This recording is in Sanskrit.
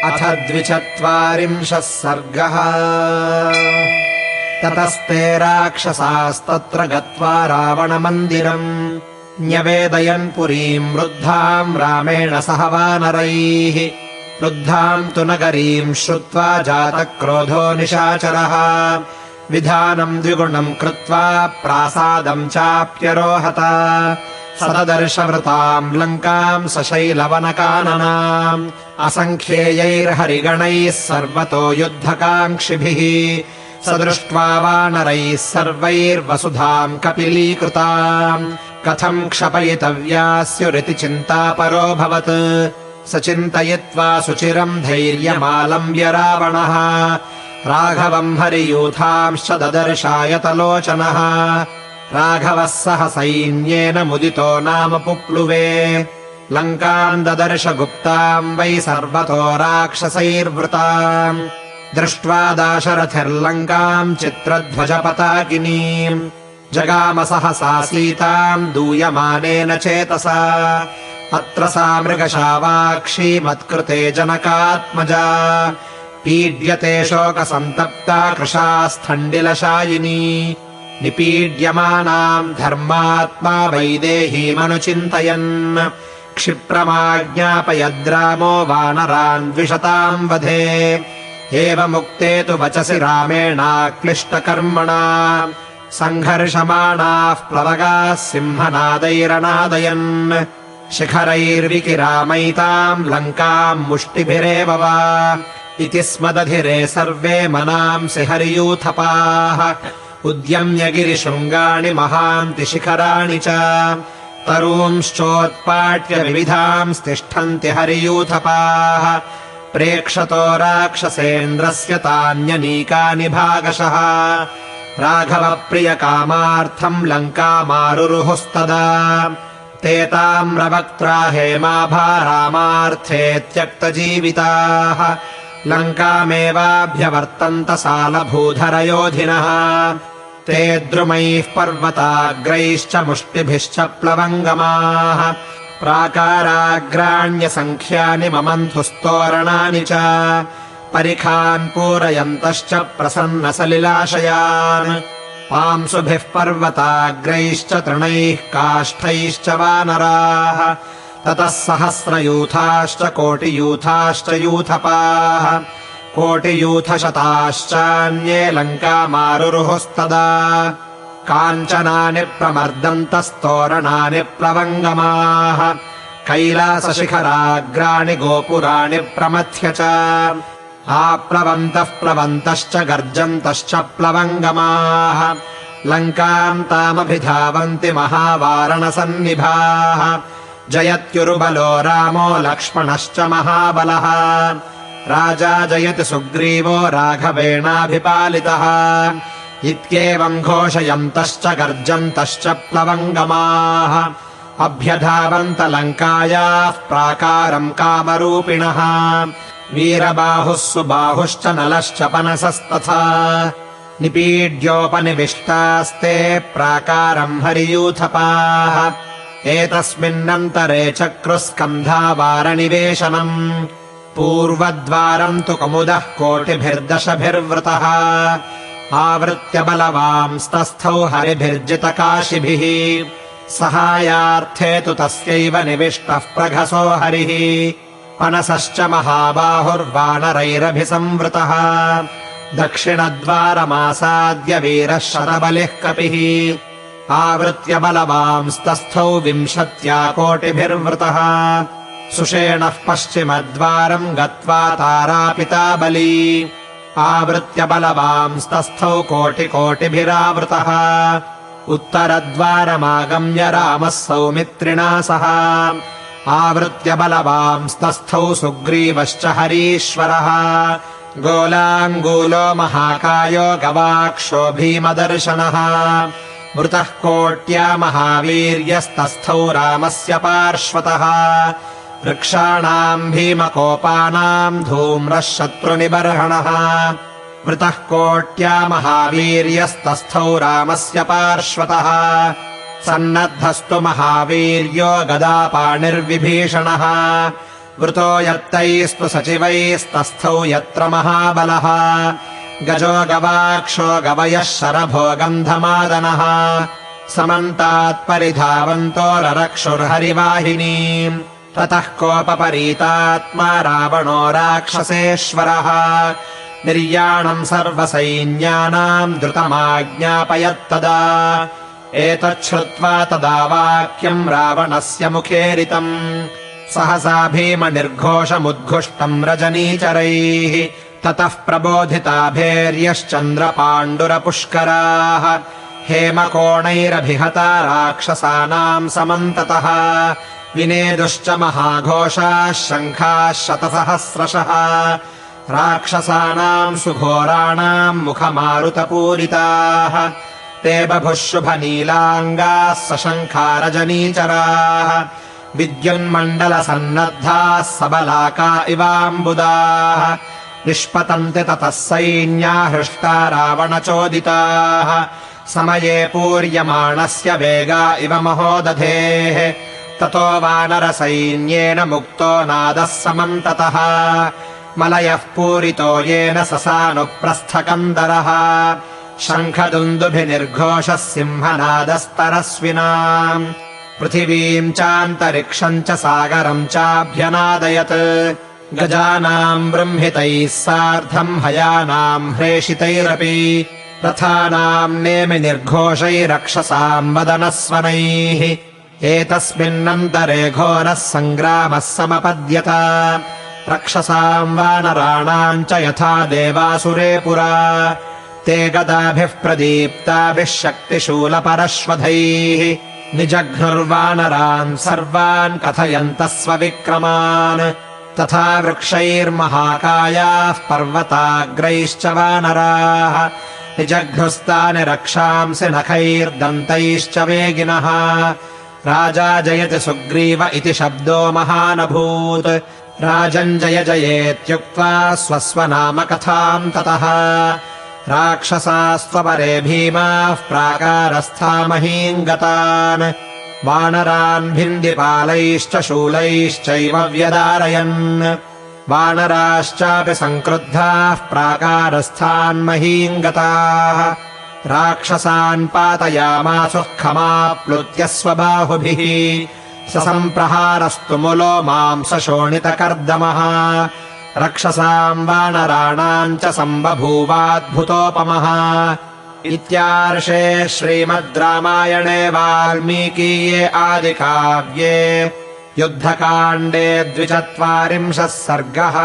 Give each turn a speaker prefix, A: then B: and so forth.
A: अथ 24 सर्गः। ततस्ते राक्षसास्तत्र गत्वा रावणमन्दिरम् न्यवेदयन् पुरीम् वृद्धाम् रामेण सह वानरैः। वृद्धाम् तु नगरीम् श्रुत्वा जातक्रोधो निशाचरः विधानम् द्विगुणम् कृत्वा प्रासादम् चाप्यरोहत। सददर्शवृताम् लङ्काम् सशैलवनकाननाम् असङ्ख्येयैर्हरिगणैः सर्वतो युद्धकाङ्क्षिभिः। सदृष्ट्वा वानरैः सर्वैर्वसुधाम् कपिलीकृताम् कथम् क्षपयितव्या स्युरिति चिन्तापरोऽभवत्। स चिन्तयित्वा सुचिरम् धैर्यमालम्ब्य रावणः राघवम् हरियूथांश्च ददर्शायतलोचनः। राघवः सह सैन्येन मुदितो नाम पुप्लुवे लङ्काम् ददर्श गुप्ताम् वै सर्वतो राक्षसैर्वृताम्। दृष्ट्वा दाशरथिर्लङ्काम् चित्रध्वजपताकिनीम् जगाम सहसा सीताम् दूयमानेन चेतसा। अत्र सा मृगशावाक्षी मत्कृते जनकात्मजा पीड्यते शोकसन्तप्ता कृशास्थण्डिलशायिनी। निपीड्यमानाम् धर्मात्मा वैदेहीमनुचिन्तयन् क्षिप्रमाज्ञापयद्रामो वानरान् द्विषताम् वधे। एवमुक्ते तु वचसि रामेणाक्लिष्टकर्मणा सङ्घर्षमाणाः प्लवगाः सिंहनादैरनादयन् शिखरैर्विकिरामयिताम् लङ्काम् मुष्टिभिरेव वा इति स्मदधिरे सर्वे मनांसि हरियूथपाः। उद्यम्य गिरिशृङ्गाणि महान्ति शिखराणि च तरूंश्चोत्पाट्य विविधांस्तिष्ठन्ति हरियूथपाः। प्रेक्षतो राक्षसेन्द्रस्य तान्यनीकानि भागशः राघवप्रियकामार्थम् लङ्कामारुरुहुस्तदा। ते ताम्रवक्त्रा हेमाभा रामार्थे त्यक्तजीविताः लङ्कामेवाभ्यवर्तन्त सालभूधरयोधिनः। ते द्रुमैः पर्वताग्रैश्च मुष्टिभिश्च प्लवङ्गमाः प्राकाराग्राण्यसङ्ख्यानि ममन्थुस्तोरणानि च परिखान् पूरयन्तश्च प्रसन्नसलिलाशयान्। पांसुभिः पर्वताग्रैश्च तृणैः काष्ठैश्च वानराः ततः सहस्रयूथाश्च कोटियूथाश्च यूथपाः कोटियूथशताश्चान्ये लङ्कामारुरुहुस्तदा। काञ्चनानि प्रमर्दन्तस्तोरणानि प्लवङ्गमाः कैलासशिखराग्राणि गोपुराणि प्रमथ्य च आप्लवन्तः प्लवन्तश्च गर्जन्तश्च प्लवङ्गमाः लङ्काम् तामभिधावन्ति महावारणसन्निभाः। जयत्युरुबलो रामो लक्ष्मणश्च महाबलः राजा जयति सुग्रीवो राघवेणाभिपालितः। इत्येवम् घोषयन्तश्च गर्जन्तश्च प्लवङ्गमाः अभ्यधावन्त लङ्कायाः प्राकारम् कामरूपिणः। वीरबाहुः सुबाहुश्च नलश्च पनसस्तथा निपीड्योपनिविष्टास्ते प्राकारम् हरियूथपाः। एतस्मिन्नन्तरे चक्रुस्कन्धावारनिवेशनम् पूर्वद्वारम् तु कमुदः कोटिभिर्दशभिर्वृतः। आवृत्य बलवांस्तस्थौ हरिभिर्जितकाशिभिः सहायार्थे तु तस्यैव निविष्टः प्रघसो हरिः। पनसश्च महाबाहुर्वानरैरभिसंवृतः दक्षिणद्वारमासाद्य वीरः शतबलिः कपिः। आवृत्य बलवांस्तस्थौ 20 कोटिभिर्वृतः। सुषेणः पश्चिमद्वारम् गत्वा तारापिता बली आवृत्य बलवांस्तस्थौ कोटिकोटिभिरावृतः। उत्तरद्वारमागम्य रामः सौमित्रिणा सह आवृत्य बलवांस्तस्थौ सुग्रीवश्च हरीश्वरः। गोलाङ्गूलो महाकायो गवाक्षो भीमदर्शनः मृतः कोट्या महावीर्यस्तस्थौ रामस्य पार्श्वतः। वृक्षाणाम् भीमकोपानाम् धूम्रः शत्रुनिबर्हणः मृतः कोट्या महावीर्यस्तस्थौ रामस्य पार्श्वतः। सन्नद्धस्तु महावीर्यो गदापाणिर्विभीषणः वृतो यत्तैस्तु सचिवैस्तस्थौ यत्र महाबलः गजो गवाक्षो गवयः शरभो गन्धमादनः समन्तात्परिधावन्तो ररक्षुर्हरिवाहिनीम् ततः कोपपरीतात्मा रावणो राक्षसेश्वरः निर्याणम् सर्वसैन्यानाम् द्रुतमाज्ञापयत्तदा एतच्छ्रुत्वा तदा वाक्यम् रावणस्य मुखेरितम् सहसा भीमनिर्घोषमुद्घुष्टम् रजनीचरैः ततः प्रबोधिताभेर्यश्चन्द्रपाण्डुरपुष्कराः हेमकोणैरभिहता राक्षसानाम् समन्ततः विनेदुश्च महाघोषाः शङ्खाः शतसहस्रशः राक्षसानाम् सुघोराणाम् मुखमारुतपूरिताः ते बभुः शुभनीलाङ्गाः सशङ्खारजनीचराः विद्युन्मण्डलसन्नद्धाः सबलाका इवाम्बुदाः निष्पतन्ति ततः सैन्या हृष्टा रावणचोदिताः समये पूर्यमाणस्य वेगा इव महोदधेः ततो वानरसैन्येन मुक्तो नादः समन्ततः मलयः पूरितो येन ससानुप्रस्थकन्दरः शङ्खदुन्दुभिनिर्घोषः सिंहनादस्तरस्विनाम् पृथिवीम् चान्तरिक्षम् च सागरम् चाभ्यनादयत् गजानाम् बृंहितैः सार्धम् हयानाम् ह्रेषितैरपि रथानाम् नेमिनिर्घोषैरक्षसाम् वदनस्वनैः एतस्मिन्नन्तरे घोरः सङ्ग्रामः समपद्यत रक्षसाम् वानराणाम् च यथा देवासुरे पुरा ते गदाभिः प्रदीप्ताभिः शक्तिशूलपरश्वधैः निजघ्नुर्वानरान् सर्वान् कथयन्तः स्वविक्रमान् तथा वृक्षैर्महाकायाः पर्वताग्रैश्च वानराः निजघ्नुस्तानि रक्षांसि नखैर्दन्तैश्च वेगिनः राजा जयति सुग्रीव इति शब्दो महानभूत् राजन् जय जयेत्युक्त्वा स्वस्वनामकथाम् ततः राक्षसास्त्वपरे भीमाः प्राकारस्था महीम् गतान् वानरान् भिन्दिपालैश्च शूलैश्चैव व्यदारयन् वानराश्चापि सङ्क्रुद्धाः प्राकारस्थान् महीम् गताः राक्षसान् पातयामासुः खमाप्लुत्य स्वबाहुभिः ससम्प्रहारस्तु मुलो मांसशोणितकर्दमः रक्षसाम् वानराणाम् च सम्बभूवाद्भुतोपमः इत्यार्षे श्रीमद् रामायणे वाल्मीकीये आदिकाव्ये युद्धकाण्डे 42 सर्गः।